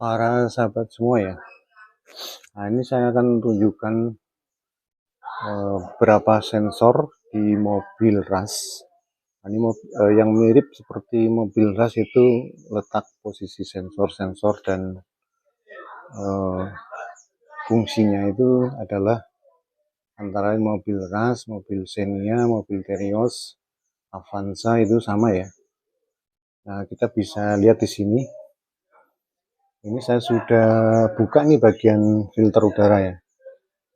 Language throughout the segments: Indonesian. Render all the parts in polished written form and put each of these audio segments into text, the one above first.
para sahabat semua ya. Nah, ini saya akan tunjukkan beberapa sensor di mobil RAS. Nah, ini yang mirip seperti mobil RAS itu letak posisi sensor-sensor dan fungsinya itu adalah antara mobil RAS, mobil Xenia, mobil Terios, Avanza itu sama ya. Nah, kita bisa lihat di sini. Ini saya sudah buka nih bagian filter udara ya.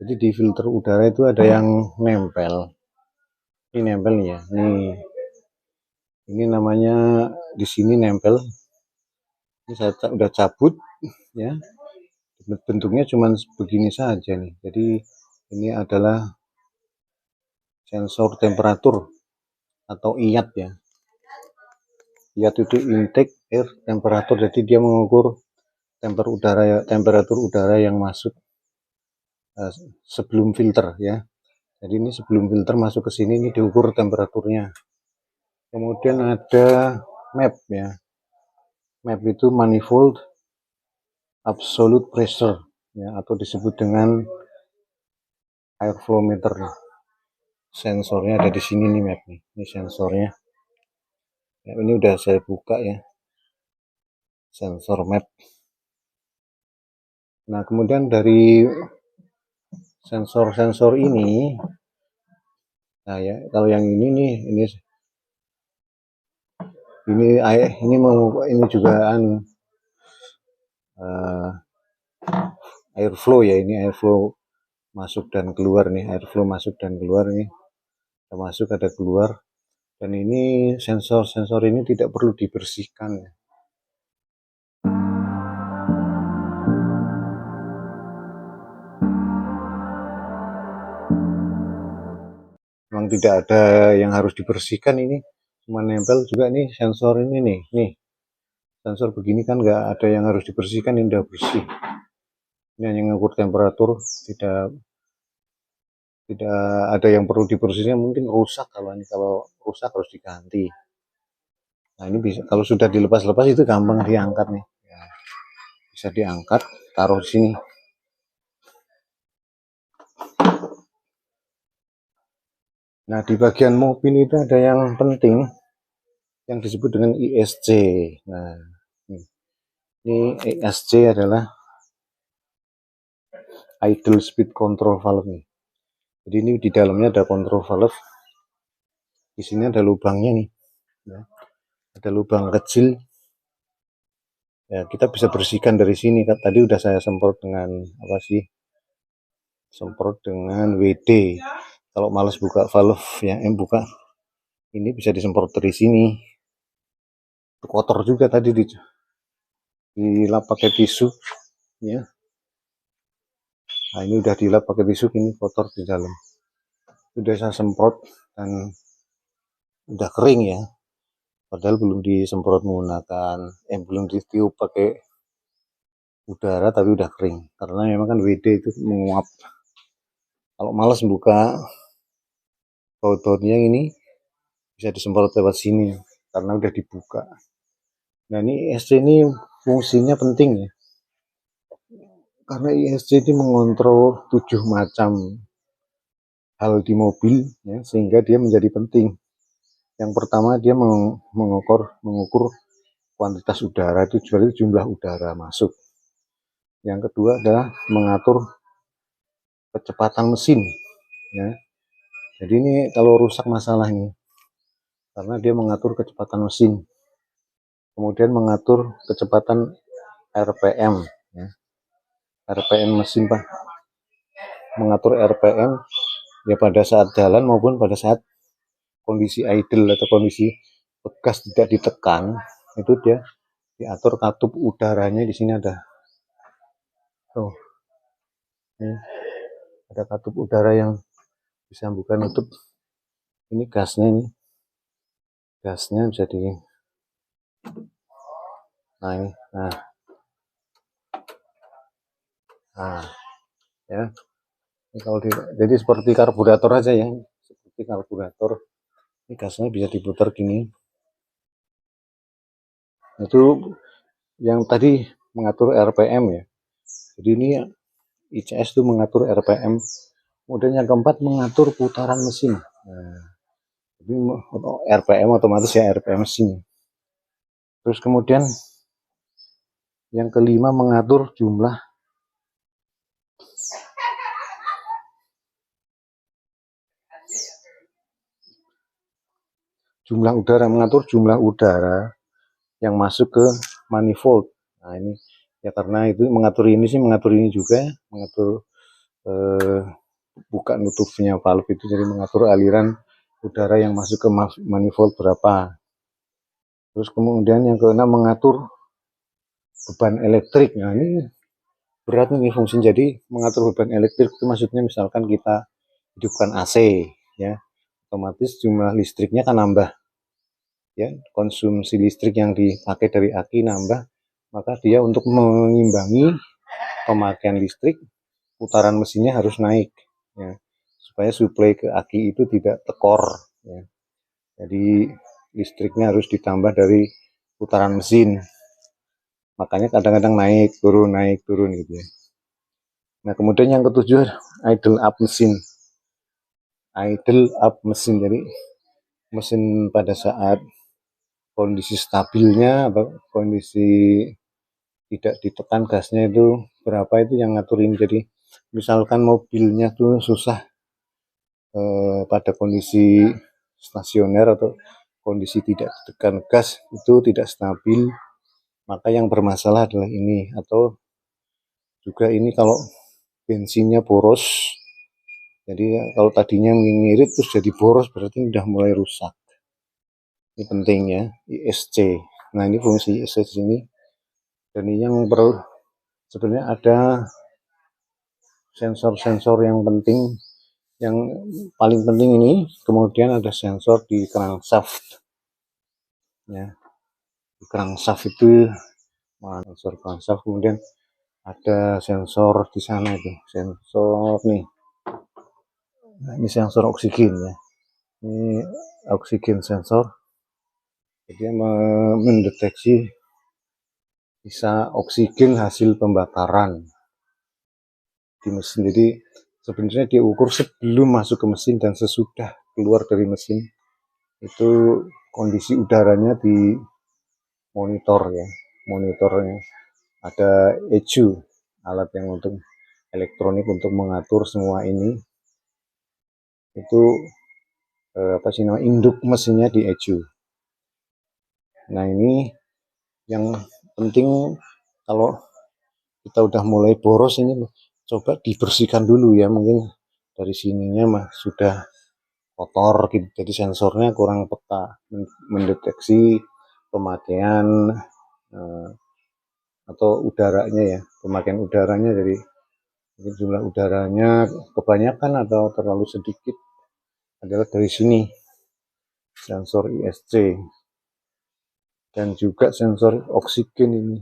Jadi di filter udara itu ada yang nempel. Ini nempel nih ya. Nih. Ini namanya di sini nempel. Ini saya udah cabut ya. Bentuknya cuma begini saja nih. Jadi ini adalah sensor temperatur atau IAT ya. IAT itu intake air temperature. Jadi dia mengukur temperatur udara yang masuk sebelum filter ya. Jadi ini sebelum filter masuk ke sini, ini diukur temperaturnya. Kemudian ada map ya. Map itu manifold absolute pressure ya, atau disebut dengan airflow meter. Sensornya ada di sini nih map nih. Ini sensornya. Ya, ini udah saya buka ya. Sensor map. Nah, kemudian dari sensor-sensor ini, nah ya, kalau yang ini nih, ini juga airflow ya, ini airflow masuk dan keluar nih, airflow masuk dan keluar nih, ada masuk ada keluar, dan ini sensor-sensor ini tidak perlu dibersihkan ya. Memang tidak ada yang harus dibersihkan, ini cuma nempel juga nih sensor ini nih sensor begini kan nggak ada yang harus dibersihkan, ini udah bersih. Ini hanya mengukur temperatur, tidak ada yang perlu dibersihkan. Mungkin rusak, kalau rusak harus diganti. Nah, ini bisa, kalau sudah dilepas-lepas itu gampang diangkat nih ya, bisa diangkat, taruh di sini. Nah, di bagian mobil itu ada yang penting yang disebut dengan ISC. Nah, ini ISC adalah idle speed control valve nih. Jadi ini di dalamnya ada control valve. Di sini ada lubangnya nih. Ya. Ada lubang kecil. Ya, kita bisa bersihkan dari sini. Tadi udah saya semprot dengan apa sih? Semprot dengan WD. Kalau males buka valve ya, buka ini bisa disemprot dari sini. Kotor juga tadi dilap pakai tisu ya. Nah, ini udah dilap pakai tisu, ini kotor di dalam. Udah saya semprot dan udah kering ya. Padahal belum disemprot menggunakan belum ditiup pakai udara, tapi udah kering. Karena memang kan WD itu menguap. Kalau males buka baut-bautnya ini bisa disemprot lewat sini karena udah dibuka. Nah, ini ISC ini fungsinya penting ya. Karena ISC ini mengontrol 7 macam hal di mobil ya, sehingga dia menjadi penting. Yang pertama, dia mengukur kuantitas udara, itu jumlah udara masuk. Yang kedua adalah mengatur kecepatan mesin ya. Jadi ini kalau rusak masalahnya karena dia mengatur kecepatan mesin. Kemudian mengatur kecepatan RPM ya. RPM mesin Pak. Mengatur RPM ya pada saat jalan maupun pada saat kondisi idle atau kondisi gas tidak ditekan, itu dia diatur katup udaranya. Di sini ada tuh, ada katup udara yang bisa buka nutup. Ini gasnya, bisa di, nah ini, nah ya, ini kalau jadi seperti karburator aja ya, seperti karburator. Ini gasnya bisa diputar gini. Itu yang tadi mengatur RPM ya. Jadi ini ICS itu mengatur RPM. Kemudian yang keempat mengatur putaran mesin. Nah, jadi RPM otomatis ya RPM mesin. Terus kemudian yang kelima mengatur jumlah udara, mengatur jumlah udara yang masuk ke manifold. Nah ini ya karena itu mengatur ini juga, mengatur buka nutupnya valve itu, jadi mengatur aliran udara yang masuk ke manifold berapa. Terus kemudian yang keenam mengatur beban elektrik. Nah ini berat nih fungsi. Jadi mengatur beban elektrik itu maksudnya misalkan kita hidupkan AC ya, otomatis jumlah listriknya kan nambah ya, konsumsi listrik yang dipakai dari aki nambah, maka dia untuk mengimbangi pemakaian listrik, putaran mesinnya harus naik ya, supaya suplai ke aki itu tidak tekor ya. Jadi listriknya harus ditambah dari putaran mesin, makanya kadang-kadang naik turun gitu ya. Nah kemudian yang ketujuh idle up mesin. Jadi mesin pada saat kondisi stabilnya atau kondisi tidak ditekan gasnya itu berapa, itu yang ngaturin. Jadi misalkan mobilnya tuh susah pada kondisi stasioner atau kondisi tidak ditekan gas, itu tidak stabil, maka yang bermasalah adalah ini. Atau juga ini kalau bensinnya boros, jadi kalau tadinya ngirit terus jadi boros, berarti udah mulai rusak. Ini pentingnya ISC. Nah ini fungsi ISC di sini. Dan ini yang perlu, sebenarnya ada sensor-sensor yang penting. Yang paling penting ini, kemudian ada sensor di crankshaft ya. Di crankshaft itu sensor crankshaft, kemudian ada sensor di sana itu, sensor nih. Nah, ini sensor oksigen ya. Ini oksigen sensor. Jadi mendeteksi bisa oksigen hasil pembakaran di mesin. Jadi sebenarnya diukur sebelum masuk ke mesin dan sesudah keluar dari mesin, itu kondisi udaranya di monitor ya. Monitornya ada ECU, alat yang untuk elektronik untuk mengatur semua ini. Itu apa sih namanya, induk mesinnya di ECU. Nah ini yang penting, kalau kita udah mulai boros ini coba dibersihkan dulu ya, mungkin dari sininya mah sudah kotor gitu, jadi sensornya kurang peka mendeteksi pemakaian atau udaranya ya, pemakaian udaranya. Jadi mungkin jumlah udaranya kebanyakan atau terlalu sedikit adalah dari sini, sensor ISC. Dan juga sensor oksigen ini,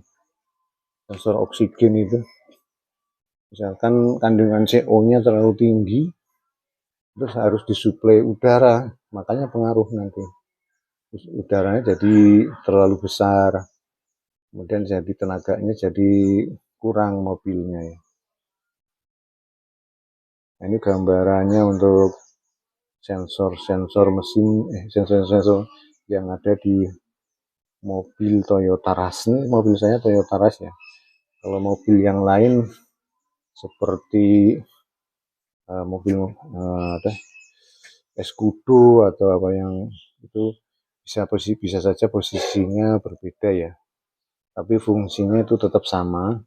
sensor oksigen itu misalkan kandungan CO-nya terlalu tinggi, terus harus disuplai udara, makanya pengaruh nanti. Terus udaranya jadi terlalu besar, kemudian jadi tenaganya jadi kurang mobilnya ya. Nah, ini gambarannya untuk sensor-sensor mesin, sensor-sensor yang ada di mobil Toyota Rush. Ini mobil saya Toyota Rush ya. Kalau mobil yang lain seperti mobil Escudo atau apa yang itu, bisa saja posisinya berbeda ya, tapi fungsinya itu tetap sama.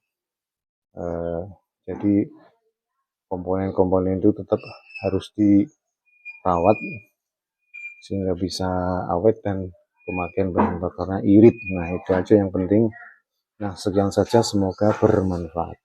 Jadi komponen-komponen itu tetap harus dirawat sehingga bisa awet dan pemakaian bahan bakarnya irit. Nah itu aja yang penting. Nah sekian saja, semoga bermanfaat.